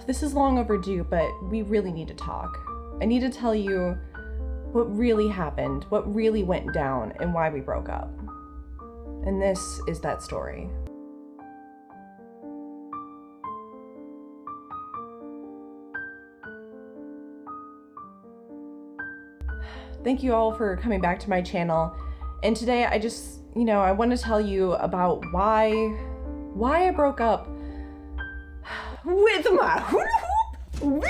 This is long overdue, but we really need to talk. I need to tell you what really happened, what really went down, and why we broke up. And this is that story. Thank you all for coming back to my channel. And today I just, I want to tell you about why I broke up with my hula hoop.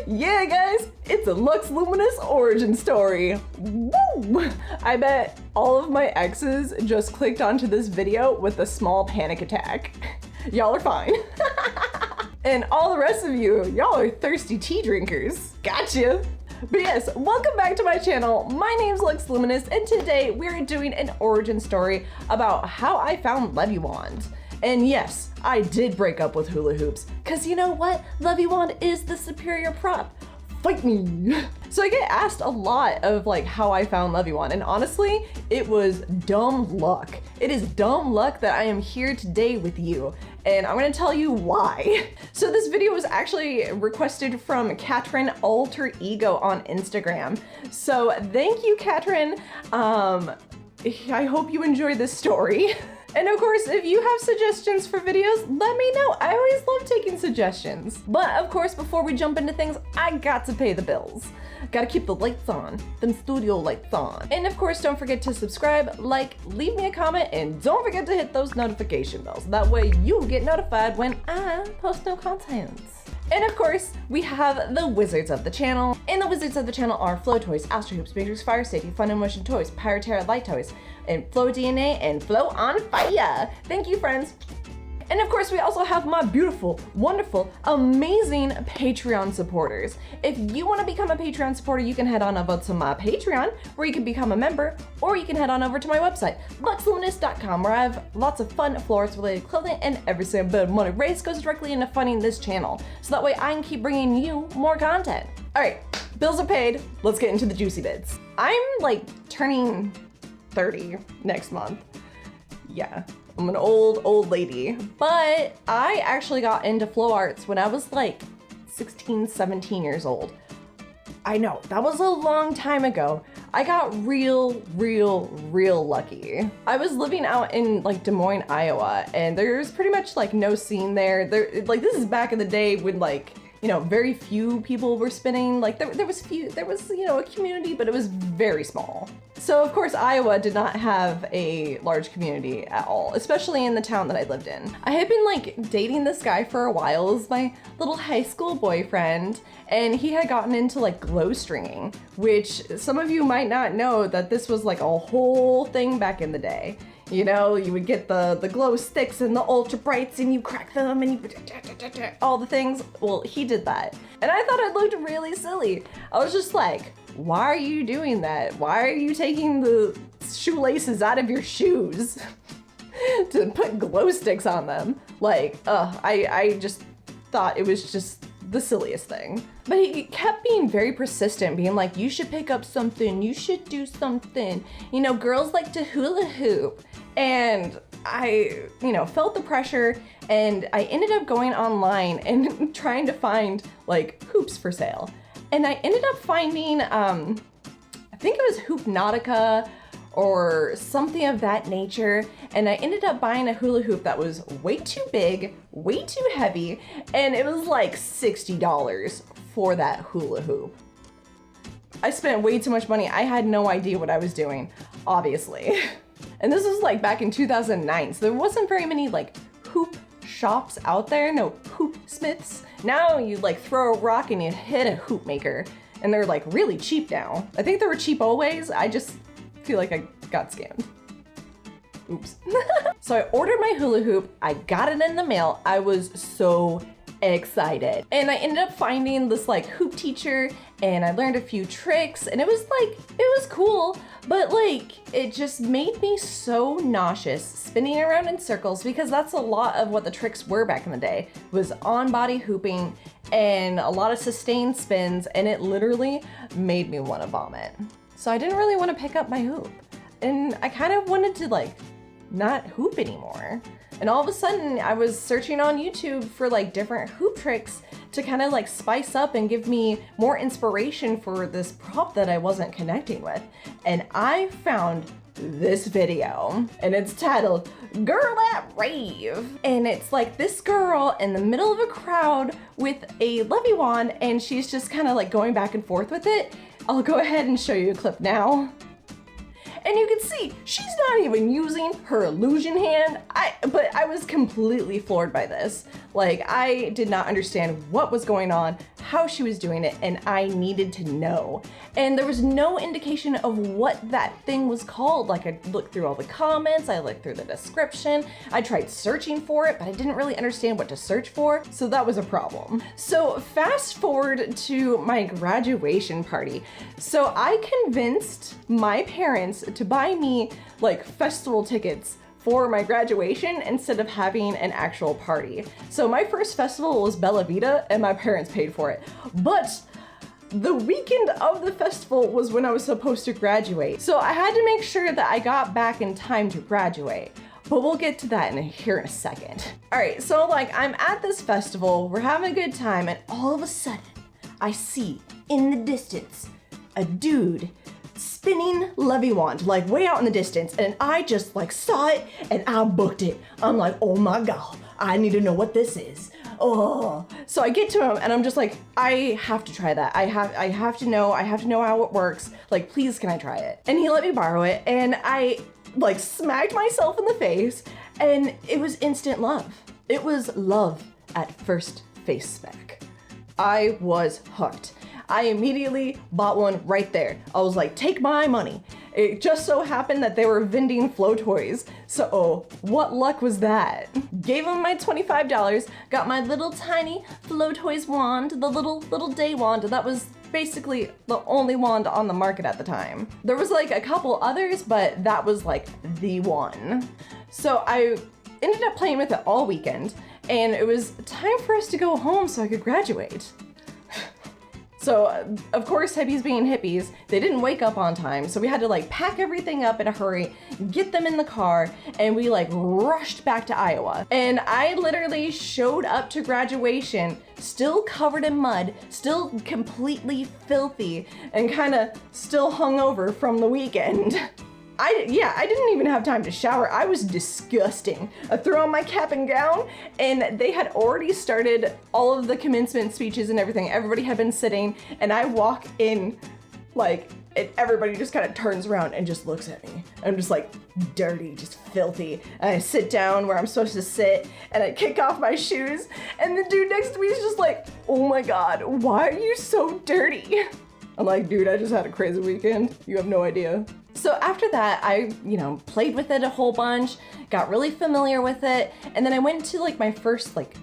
Yeah, guys, it's a Lux Luminous origin story. Woo! I bet all of my exes just clicked onto this video with a small panic attack. Y'all are fine. And all the rest of you, y'all are thirsty tea drinkers. Gotcha. But yes, welcome back to my channel. My name's Lux Luminous, and today we're doing an origin story about how I found Levy Wand. And yes, I did break up with hula hoops, cause you know what? Levy Wand is the superior prop. Fight me. So I get asked a lot of like how I found Levy Wand, and honestly, it was dumb luck. It is dumb luck that I am here today with you, and I'm gonna tell you why. So this video was actually requested from Katrin Alter Ego on Instagram. So thank you, Katrin. I hope you enjoy this story. And of course, if you have suggestions for videos, let me know. I always love taking suggestions. But of course, before we jump into things, I got to pay the bills. Gotta keep the lights on, them studio lights on. And of course, don't forget to subscribe, like, leave me a comment, and don't forget to hit those notification bells. That way you'll get notified when I post new content. And of course, we have the wizards of the channel. And the wizards of the channel are Flow Toys, Astro Hoops, Matrix Fire Safety, Fun and Motion Toys, Pyroterra Light Toys, and Flow DNA and Flow on Fire. Thank you, friends. And of course, we also have my beautiful, wonderful, amazing Patreon supporters. If you want to become a Patreon supporter, you can head on over to my Patreon, where you can become a member, or you can head on over to my website, luxluminous.com, where I have lots of fun florist-related clothing, and every single bit of money raised goes directly into funding this channel, so that way I can keep bringing you more content. All right, bills are paid. Let's get into the juicy bits. I'm like turning 30 next month. Yeah. I'm an old lady, but I actually got into flow arts when I was like 16, 17 years old. I know, that was a long time ago. I got real lucky. I was living out in like Des Moines, Iowa, and there's pretty much like no scene there. Like this is back in the day when like, very few people were spinning. Like there was a community, but it was very small. So of course Iowa did not have a large community at all, especially in the town that I lived in. I had been like dating this guy for a while as my little high school boyfriend, and he had gotten into like glow stringing, which some of you might not know that this was like a whole thing back in the day. You would get the glow sticks and the ultra brights and you crack them and you all the things. Well, he did that. And I thought it looked really silly. I was just like, why are you doing that? Why are you taking the shoelaces out of your shoes to put glow sticks on them? Like, I just thought it was just the silliest thing. But he kept being very persistent, being like, you should pick up something, you should do something. Girls like to hula hoop. And I, felt the pressure, and I ended up going online and trying to find like hoops for sale. And I ended up finding, I think it was Hoopnautica or something of that nature. And I ended up buying a hula hoop that was way too big, way too heavy, and it was like $60 for that hula hoop. I spent way too much money. I had no idea what I was doing, obviously. And this was like back in 2009, so there wasn't very many like hoop shops out there, no hoop smiths. Now you like throw a rock and you hit a hoop maker, and they're like really cheap now. I think they were cheap always. I just feel like I got scammed. Oops. So I ordered my hula hoop, I got it in the mail. I was so excited. And I ended up finding this like hoop teacher, and I learned a few tricks, and it was cool, but like it just made me so nauseous spinning around in circles, because that's a lot of what the tricks were back in the day, was on body hooping and a lot of sustained spins, and it literally made me want to vomit. So I didn't really want to pick up my hoop, and I kind of wanted to like not hoop anymore. And all of a sudden I was searching on YouTube for like different hoop tricks to kind of like spice up and give me more inspiration for this prop that I wasn't connecting with. And I found this video, and it's titled Girl at Rave. And it's like this girl in the middle of a crowd with a levy wand, and she's just kind of like going back and forth with it. I'll go ahead and show you a clip now. And you can see she's not even using her illusion hand. But I was completely floored by this. Like, I did not understand what was going on, how she was doing it, and I needed to know. And there was no indication of what that thing was called. Like, I looked through all the comments, I looked through the description, I tried searching for it, but I didn't really understand what to search for, so that was a problem. So fast forward to my graduation party. So I convinced my parents to buy me like festival tickets for my graduation instead of having an actual party. So my first festival was Bella Vita and my parents paid for it. But the weekend of the festival was when I was supposed to graduate. So I had to make sure that I got back in time to graduate. But we'll get to that here in a second. All right, so like I'm at this festival, we're having a good time, and all of a sudden I see in the distance a dude spinning levy wand, like way out in the distance, and I just like saw it and I booked it. I'm like, oh my God, I need to know what this is. Oh, so I get to him and I'm just like, I have to try that. I have to know how it works. Like, please, can I try it? And he let me borrow it, and I like smacked myself in the face, and it was instant love. It was love at first face spec. I was hooked. I immediately bought one right there. I was like, take my money. It just so happened that they were vending Flow toys. So what luck was that? Gave them my $25, got my little tiny Flow Toys wand, the little day wand. That was basically the only wand on the market at the time. There was like a couple others, but that was like the one. So I ended up playing with it all weekend, and it was time for us to go home so I could graduate. So, of course, hippies being hippies, they didn't wake up on time, so we had to like pack everything up in a hurry, get them in the car, and we like rushed back to Iowa. And I literally showed up to graduation still covered in mud, still completely filthy, and kind of still hungover from the weekend. I didn't even have time to shower. I was disgusting. I threw on my cap and gown, and they had already started all of the commencement speeches and everything. Everybody had been sitting, and I walk in like, and everybody just kind of turns around and just looks at me. I'm just like dirty, just filthy. And I sit down where I'm supposed to sit, and I kick off my shoes, and the dude next to me is just like, oh my God, why are you so dirty? I'm like, dude, I just had a crazy weekend. You have no idea. So after that, I, played with it a whole bunch, got really familiar with it, and then I went to like my first like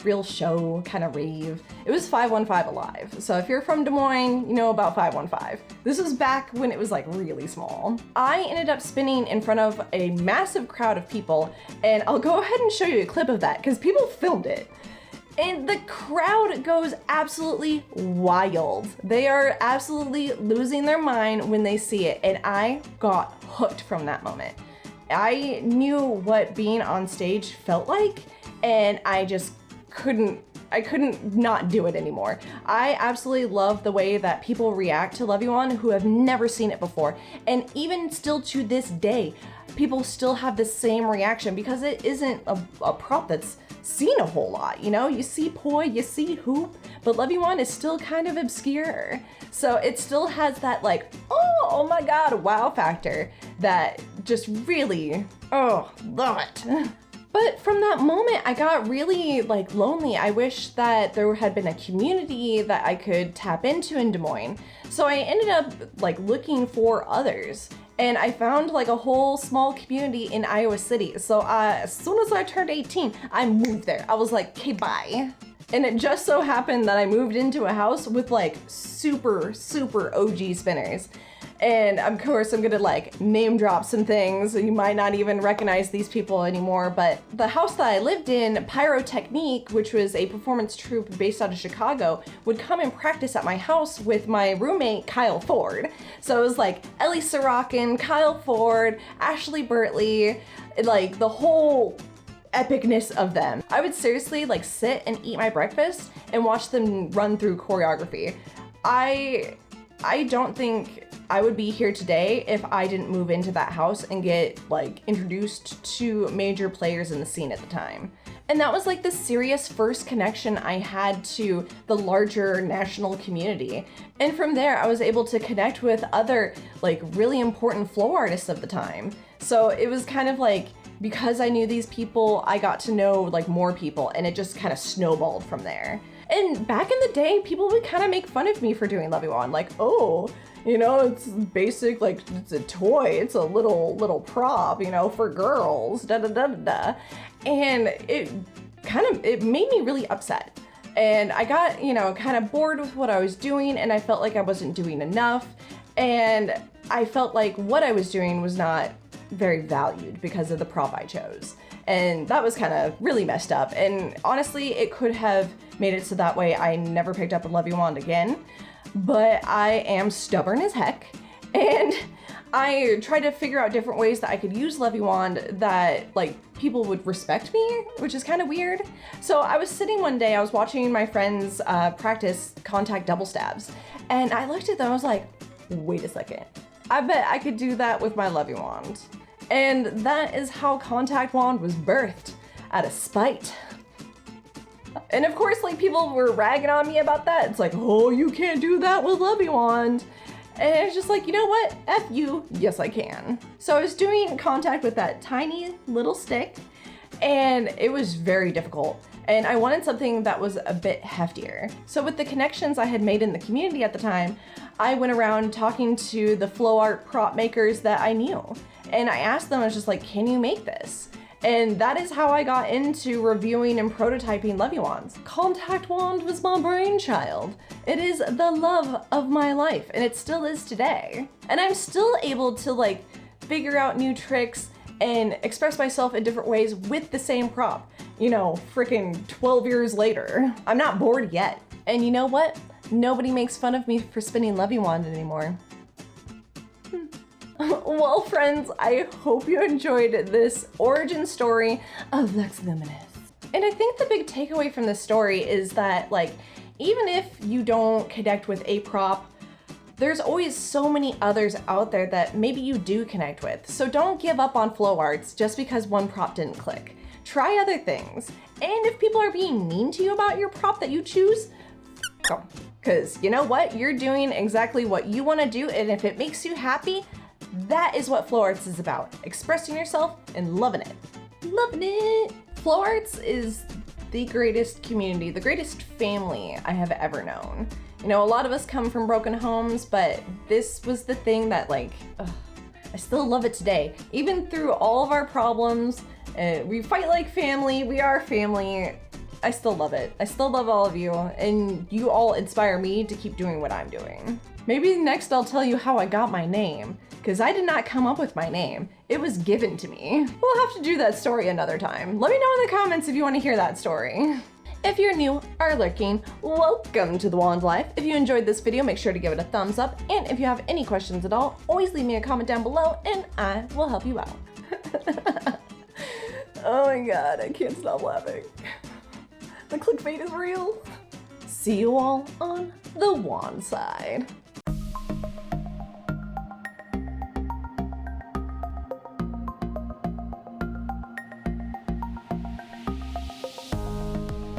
real show kind of rave. It was 515 Alive. So if you're from Des Moines, you know about 515. This was back when it was like really small. I ended up spinning in front of a massive crowd of people, and I'll go ahead and show you a clip of that because people filmed it. And the crowd goes absolutely wild. They are absolutely losing their mind when they see it, and I got hooked from that moment. I knew what being on stage felt like, and I just couldn't not do it anymore. I absolutely love the way that people react to Levy Wand who have never seen it before. And even still to this day, people still have the same reaction because it isn't a prop that's seen a whole lot. You see poi, you see hoop, but Levy Wand is still kind of obscure. So it still has that like, oh my God, wow factor that just really, love it. But from that moment, I got really like lonely. I wish that there had been a community that I could tap into in Des Moines. So I ended up like looking for others. And I found like a whole small community in Iowa City. So as soon as I turned 18, I moved there. I was like, okay, bye. And it just so happened that I moved into a house with like super OG spinners. And of course, I'm gonna like name drop some things. You might not even recognize these people anymore, but the house that I lived in, Pyrotechnique, which was a performance troupe based out of Chicago, would come and practice at my house with my roommate, Kyle Ford. So it was like Ellie Sorokin, Kyle Ford, Ashley Bertley, like the whole epicness of them. I would seriously like sit and eat my breakfast and watch them run through choreography. I don't think I would be here today if I didn't move into that house and get like introduced to major players in the scene at the time. And that was like the serious first connection I had to the larger national community. And from there, I was able to connect with other like really important flow artists of the time. So it was kind of like, because I knew these people, I got to know like more people, and it just kind of snowballed from there. And back in the day, people would kind of make fun of me for doing Levy Wand, like, oh, you know, it's basic, like it's a toy, it's a little prop, you know, for girls, da da da da da. And it made me really upset. And I got, you know, kind of bored with what I was doing, and I felt like I wasn't doing enough. And I felt like what I was doing was not very valued because of the prop I chose. And that was kind of really messed up. And honestly, it could have made it so that way I never picked up a Levy Wand again. But I am stubborn as heck. And I tried to figure out different ways that I could use Levy Wand that like people would respect me, which is kind of weird. So I was sitting one day, I was watching my friends practice contact double stabs. And I looked at them, I was like, wait a second. I bet I could do that with my Levy Wand. And that is how Contact Wand was birthed, out of spite. And of course, like people were ragging on me about that. It's like, oh, you can't do that with Levy Wand. And it's just like, you know what? F you, yes I can. So I was doing contact with that tiny little stick, and it was very difficult. And I wanted something that was a bit heftier. So with the connections I had made in the community at the time, I went around talking to the flow art prop makers that I knew. And I asked them, I was just like, can you make this? And that is how I got into reviewing and prototyping Levy Wands. Contact Wand was my brainchild. It is the love of my life, and it still is today. And I'm still able to like figure out new tricks and express myself in different ways with the same prop. You know, freaking 12 years later. I'm not bored yet. And you know what? Nobody makes fun of me for spinning Levy Wand anymore. Well, friends, I hope you enjoyed this origin story of Lux Luminous. And I think the big takeaway from this story is that, like, even if you don't connect with a prop, there's always so many others out there that maybe you do connect with. So don't give up on flow arts just because one prop didn't click. Try other things. And if people are being mean to you about your prop that you choose, go. Because you know what? You're doing exactly what you want to do, and if it makes you happy, that is what flow arts is about. Expressing yourself and loving it. Loving it! Flow arts is the greatest community, the greatest family I have ever known. You know, a lot of us come from broken homes, but this was the thing that like, I still love it today. Even through all of our problems, we fight like family, we are family. I still love it. I still love all of you, and you all inspire me to keep doing what I'm doing. Maybe next I'll tell you how I got my name, because I did not come up with my name. It was given to me. We'll have to do that story another time. Let me know in the comments if you want to hear that story. If you're new or lurking, welcome to The Wand Life. If you enjoyed this video, make sure to give it a thumbs up, and if you have any questions at all, always leave me a comment down below and I will help you out. Oh my god, I can't stop laughing. The clickbait is real. See you all on the wand side.